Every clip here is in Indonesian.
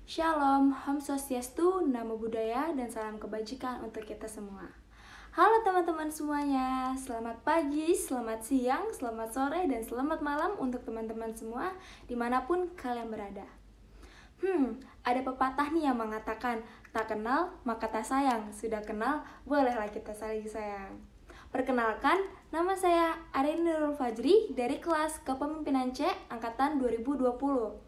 Shalom, Om Swastiastu, Namo Buddhaya, dan salam kebajikan untuk kita semua. Halo teman-teman semuanya, selamat pagi, selamat siang, selamat sore, dan selamat malam untuk teman-teman semua dimanapun kalian berada. Ada pepatah nih yang mengatakan, tak kenal maka tak sayang, sudah kenal bolehlah kita saling sayang. Perkenalkan, nama saya Arini Nurul Fajri dari kelas Kepemimpinan C Angkatan 2020.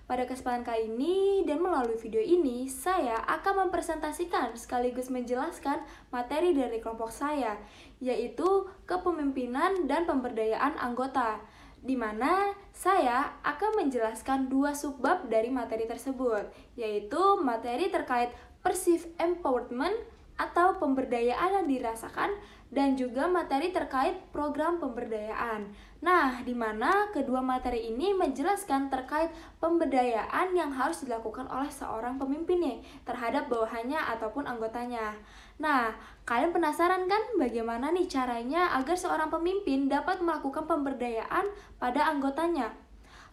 Pada kesempatan kali ini dan melalui video ini, saya akan mempresentasikan sekaligus menjelaskan materi dari kelompok saya, yaitu kepemimpinan dan pemberdayaan anggota, di mana saya akan menjelaskan dua subbab dari materi tersebut, yaitu materi terkait perceived empowerment atau pemberdayaan yang dirasakan, dan juga materi terkait program pemberdayaan. Nah, di mana kedua materi ini menjelaskan terkait pemberdayaan yang harus dilakukan oleh seorang pemimpinnya terhadap bawahannya ataupun anggotanya. Nah, kalian penasaran kan bagaimana nih caranya agar seorang pemimpin dapat melakukan pemberdayaan pada anggotanya?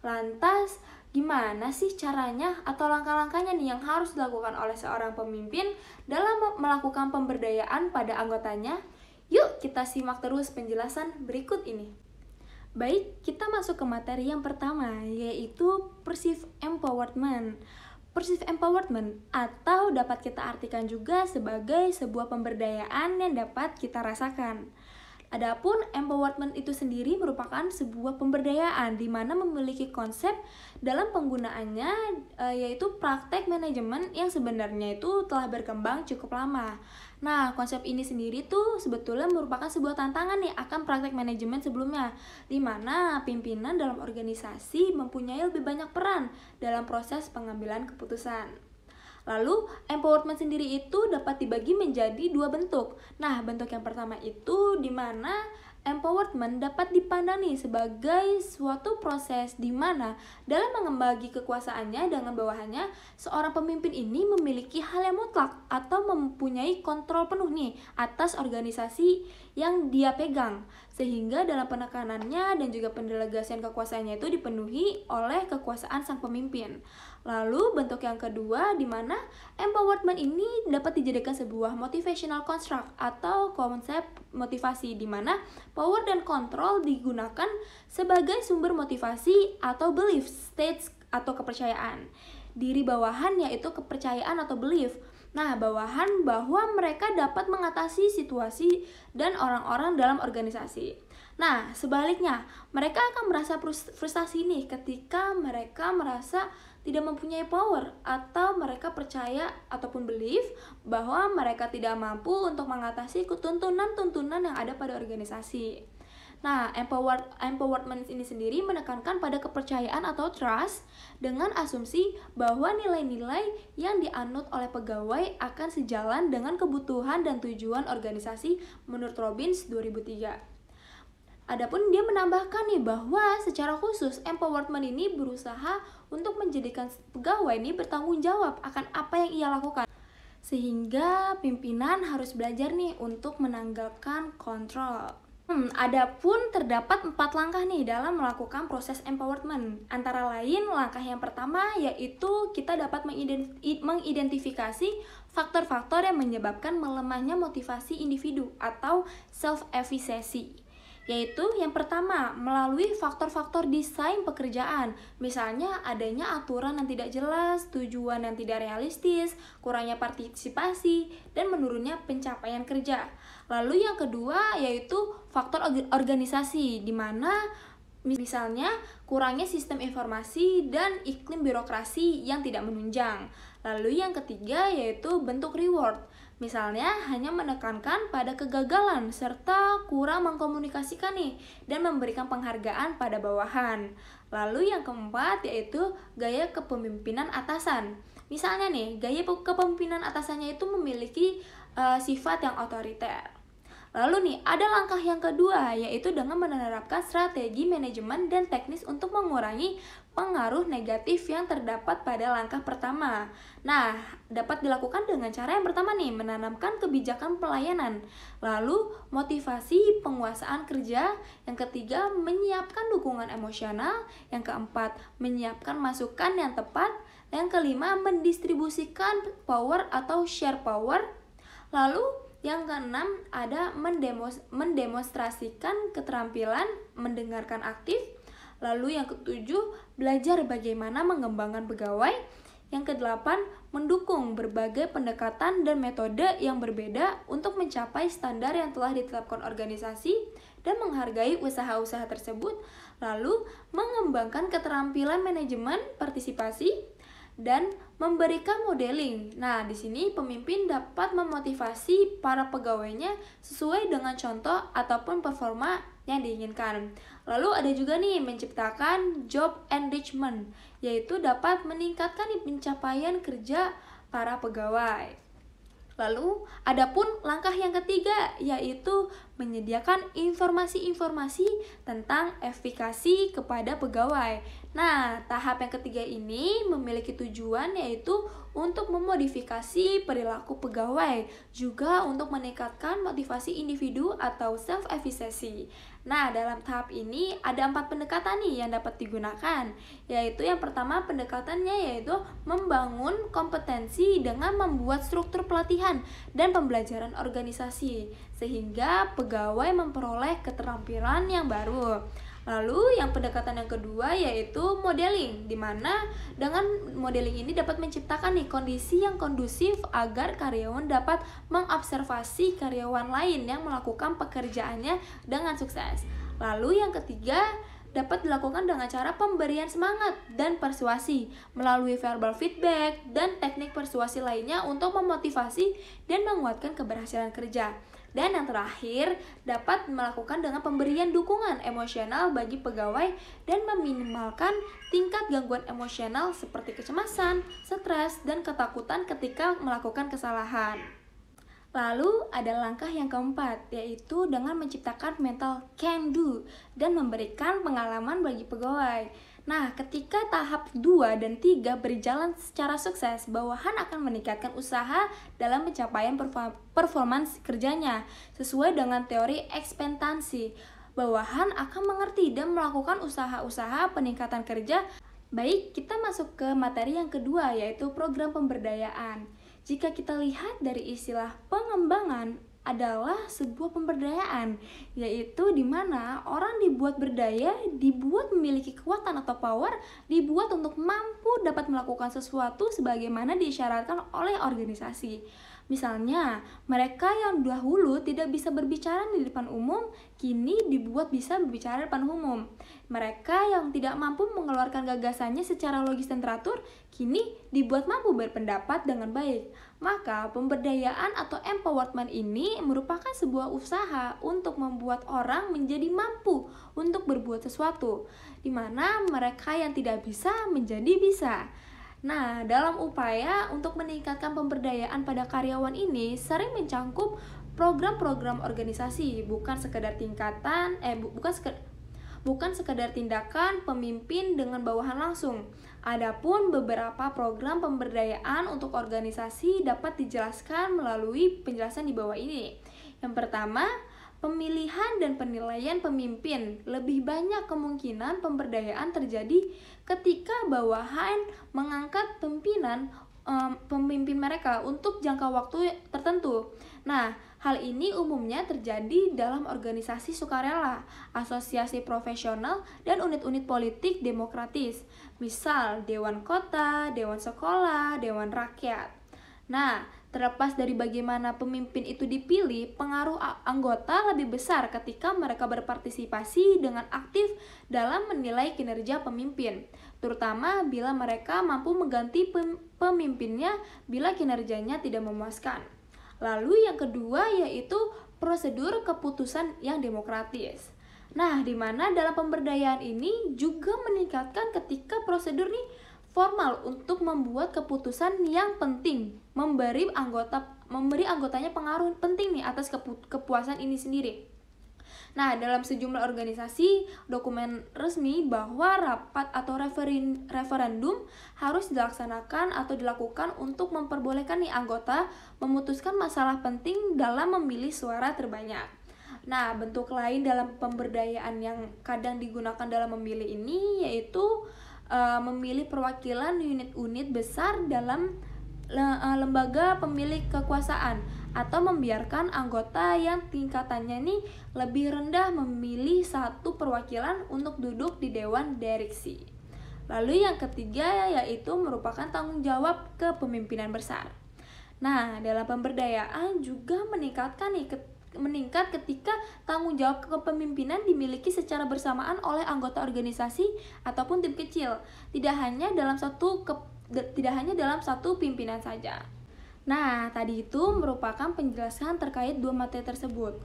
Lantas, gimana sih caranya atau langkah-langkahnya nih yang harus dilakukan oleh seorang pemimpin dalam melakukan pemberdayaan pada anggotanya? Yuk kita simak terus penjelasan berikut ini. Baik, kita masuk ke materi yang pertama, yaitu perceived empowerment. Perceived empowerment atau dapat kita artikan juga sebagai sebuah pemberdayaan yang dapat kita rasakan. Adapun empowerment itu sendiri merupakan sebuah pemberdayaan di mana memiliki konsep dalam penggunaannya, yaitu praktek manajemen yang sebenarnya itu telah berkembang cukup lama. Nah, konsep ini sendiri tuh sebetulnya merupakan sebuah tantangan nih akan praktek manajemen sebelumnya, di mana pimpinan dalam organisasi mempunyai lebih banyak peran dalam proses pengambilan keputusan. Lalu, empowerment sendiri itu dapat dibagi menjadi dua bentuk. Nah, bentuk yang pertama itu di mana empowerment dapat dipandang sebagai suatu proses di mana dalam mengembagi kekuasaannya dengan bawahannya, seorang pemimpin ini memiliki hal yang mutlak atau mempunyai kontrol penuh atas organisasi yang dia pegang, sehingga dalam penekanannya dan juga pendelegasian kekuasaannya itu dipenuhi oleh kekuasaan sang pemimpin. Lalu bentuk yang kedua di mana empowerment ini dapat dijadikan sebuah motivational construct atau konsep motivasi di mana power dan kontrol digunakan sebagai sumber motivasi atau belief states atau kepercayaan. Diri bawahan yaitu kepercayaan atau belief. Nah, bawahan bahwa mereka dapat mengatasi situasi dan orang-orang dalam organisasi. Nah, sebaliknya, mereka akan merasa frustasi ketika mereka merasa tidak mempunyai power atau mereka percaya ataupun belief bahwa mereka tidak mampu untuk mengatasi tuntunan-tuntunan yang ada pada organisasi. Nah, empowerment ini sendiri menekankan pada kepercayaan atau trust dengan asumsi bahwa nilai-nilai yang dianut oleh pegawai akan sejalan dengan kebutuhan dan tujuan organisasi menurut Robbins 2003. Adapun dia menambahkan bahwa secara khusus empowerment ini berusaha untuk menjadikan pegawai bertanggung jawab akan apa yang ia lakukan. Sehingga pimpinan harus belajar untuk menanggalkan kontrol. Adapun terdapat 4 langkah dalam melakukan proses empowerment. Antara lain, langkah yang pertama yaitu kita dapat mengidentifikasi faktor-faktor yang menyebabkan melemahnya motivasi individu atau self-efficacy. Yaitu yang pertama, melalui faktor-faktor desain pekerjaan. Misalnya adanya aturan yang tidak jelas, tujuan yang tidak realistis, kurangnya partisipasi, dan menurunnya pencapaian kerja. Lalu yang kedua yaitu faktor organisasi, di mana misalnya kurangnya sistem informasi dan iklim birokrasi yang tidak menunjang. Lalu yang ketiga yaitu bentuk reward. Misalnya hanya menekankan pada kegagalan serta kurang mengkomunikasikan dan memberikan penghargaan pada bawahan. Lalu yang keempat yaitu gaya kepemimpinan atasan. Misalnya gaya kepemimpinan atasannya itu memiliki sifat yang otoriter. Lalu ada langkah yang kedua, yaitu dengan menerapkan strategi manajemen dan teknis untuk mengurangi pengaruh negatif yang terdapat pada langkah pertama. Nah, dapat dilakukan dengan cara yang pertama menanamkan kebijakan pelayanan. Lalu, motivasi penguasaan kerja. Yang ketiga, menyiapkan dukungan emosional. Yang keempat, menyiapkan masukan yang tepat. Yang kelima, mendistribusikan power atau share power. Lalu yang keenam ada mendemonstrasikan keterampilan mendengarkan aktif. Lalu yang ketujuh, belajar bagaimana mengembangkan pegawai. Yang kedelapan, mendukung berbagai pendekatan dan metode yang berbeda untuk mencapai standar yang telah ditetapkan organisasi dan menghargai usaha-usaha tersebut. Lalu, mengembangkan keterampilan manajemen partisipasi dan memberikan modeling. Nah, di sini pemimpin dapat memotivasi para pegawainya sesuai dengan contoh ataupun performa yang diinginkan. Lalu ada juga nih menciptakan job enrichment, yaitu dapat meningkatkan pencapaian kerja para pegawai. Lalu, adapun langkah yang ketiga yaitu menyediakan informasi-informasi tentang efikasi kepada pegawai. Nah, tahap yang ketiga ini memiliki tujuan yaitu untuk memodifikasi perilaku pegawai, juga untuk meningkatkan motivasi individu atau self-efficacy. Nah, dalam tahap ini ada 4 pendekatan nih yang dapat digunakan, yaitu yang pertama pendekatannya yaitu membangun kompetensi dengan membuat struktur pelatihan dan pembelajaran organisasi, sehingga pegawai memperoleh keterampilan yang baru. Lalu yang pendekatan yang kedua yaitu modeling, di mana dengan modeling ini dapat menciptakan nih kondisi yang kondusif agar karyawan dapat mengobservasi karyawan lain yang melakukan pekerjaannya dengan sukses. Lalu yang ketiga dapat dilakukan dengan cara pemberian semangat dan persuasi melalui verbal feedback dan teknik persuasi lainnya untuk memotivasi dan menguatkan keberhasilan kerja. Dan yang terakhir, dapat melakukan dengan pemberian dukungan emosional bagi pegawai dan meminimalkan tingkat gangguan emosional seperti kecemasan, stres, dan ketakutan ketika melakukan kesalahan. Lalu ada langkah yang keempat, yaitu dengan menciptakan mental can do dan memberikan pengalaman bagi pegawai. Nah, ketika tahap 2 dan 3 berjalan secara sukses, bawahan akan meningkatkan usaha dalam pencapaian performance kerjanya sesuai dengan teori ekspektasi. Bawahan akan mengerti dan melakukan usaha-usaha peningkatan kerja. Baik, kita masuk ke materi yang kedua, yaitu program pemberdayaan. Jika kita lihat dari istilah pengembangan adalah sebuah pemberdayaan, yaitu di mana orang dibuat berdaya, dibuat memiliki kekuatan atau power, dibuat untuk mampu dapat melakukan sesuatu sebagaimana disyaratkan oleh organisasi. Misalnya, mereka yang dahulu tidak bisa berbicara di depan umum, kini dibuat bisa berbicara di depan umum. Mereka yang tidak mampu mengeluarkan gagasannya secara logis dan teratur, kini dibuat mampu berpendapat dengan baik. Maka, pemberdayaan atau empowerment ini merupakan sebuah usaha untuk membuat orang menjadi mampu untuk berbuat sesuatu, di mana mereka yang tidak bisa menjadi bisa. Nah, dalam upaya untuk meningkatkan pemberdayaan pada karyawan ini sering mencangkup program-program organisasi, bukan sekedar tindakan pemimpin dengan bawahan langsung. Adapun beberapa program pemberdayaan untuk organisasi dapat dijelaskan melalui penjelasan di bawah ini. Yang pertama, pemilihan dan penilaian pemimpin. Lebih banyak kemungkinan pemberdayaan terjadi ketika bawahan mengangkat pemimpin mereka untuk jangka waktu tertentu. Nah, hal ini umumnya terjadi dalam organisasi sukarela, asosiasi profesional, dan unit-unit politik demokratis. Misal, Dewan Kota, Dewan Sekolah, Dewan Rakyat. Nah, terlepas dari bagaimana pemimpin itu dipilih, pengaruh anggota lebih besar ketika mereka berpartisipasi dengan aktif dalam menilai kinerja pemimpin, terutama bila mereka mampu mengganti pemimpinnya bila kinerjanya tidak memuaskan. Lalu yang kedua yaitu prosedur keputusan yang demokratis. Nah, di mana dalam pemberdayaan ini juga meningkatkan ketika prosedur nih formal untuk membuat keputusan yang penting, memberi anggotanya pengaruh penting nih atas kepuasan ini sendiri. Nah, dalam sejumlah organisasi, dokumen resmi bahwa rapat atau referendum harus dilaksanakan atau dilakukan untuk memperbolehkan nih anggota memutuskan masalah penting dalam memilih suara terbanyak. Nah, bentuk lain dalam pemberdayaan yang kadang digunakan dalam memilih ini yaitu memilih perwakilan unit-unit besar dalam lembaga pemilik kekuasaan, atau membiarkan anggota yang tingkatannya nih lebih rendah memilih satu perwakilan untuk duduk di dewan direksi. Lalu yang ketiga yaitu merupakan tanggung jawab kepemimpinan besar. Nah, dalam pemberdayaan juga meningkat ketika tanggung jawab kepemimpinan dimiliki secara bersamaan oleh anggota organisasi ataupun tim kecil, tidak hanya dalam satu pimpinan saja. Nah, tadi itu merupakan penjelasan terkait dua materi tersebut.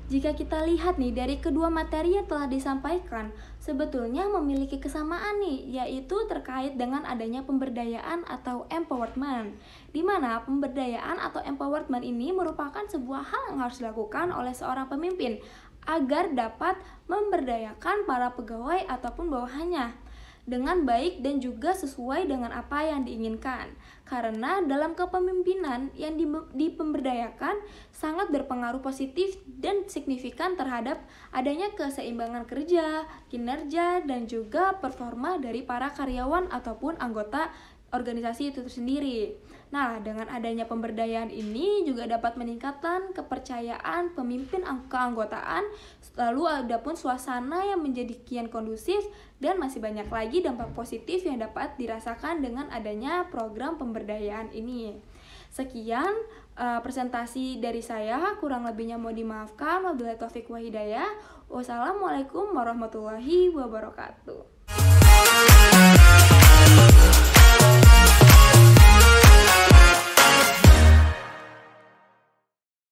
Jika kita lihat nih dari kedua materi yang telah disampaikan, sebetulnya memiliki kesamaan nih, yaitu terkait dengan adanya pemberdayaan atau empowerment, di mana pemberdayaan atau empowerment ini merupakan sebuah hal yang harus dilakukan oleh seorang pemimpin agar dapat memberdayakan para pegawai ataupun bawahannya dengan baik dan juga sesuai dengan apa yang diinginkan. Karena dalam kepemimpinan yang dipemberdayakan sangat berpengaruh positif dan signifikan terhadap adanya keseimbangan kerja, kinerja, dan juga performa dari para karyawan ataupun anggota organisasi itu sendiri. Nah, dengan adanya pemberdayaan ini juga dapat meningkatkan kepercayaan pemimpin keanggotaan, lalu ada pun suasana yang menjadi kian kondusif, dan masih banyak lagi dampak positif yang dapat dirasakan dengan adanya program pemberdayaan ini. Sekian presentasi dari saya, kurang lebihnya mau dimaafkan. Wabillahi taufiq wa hidayah. Wassalamualaikum warahmatullahi wabarakatuh.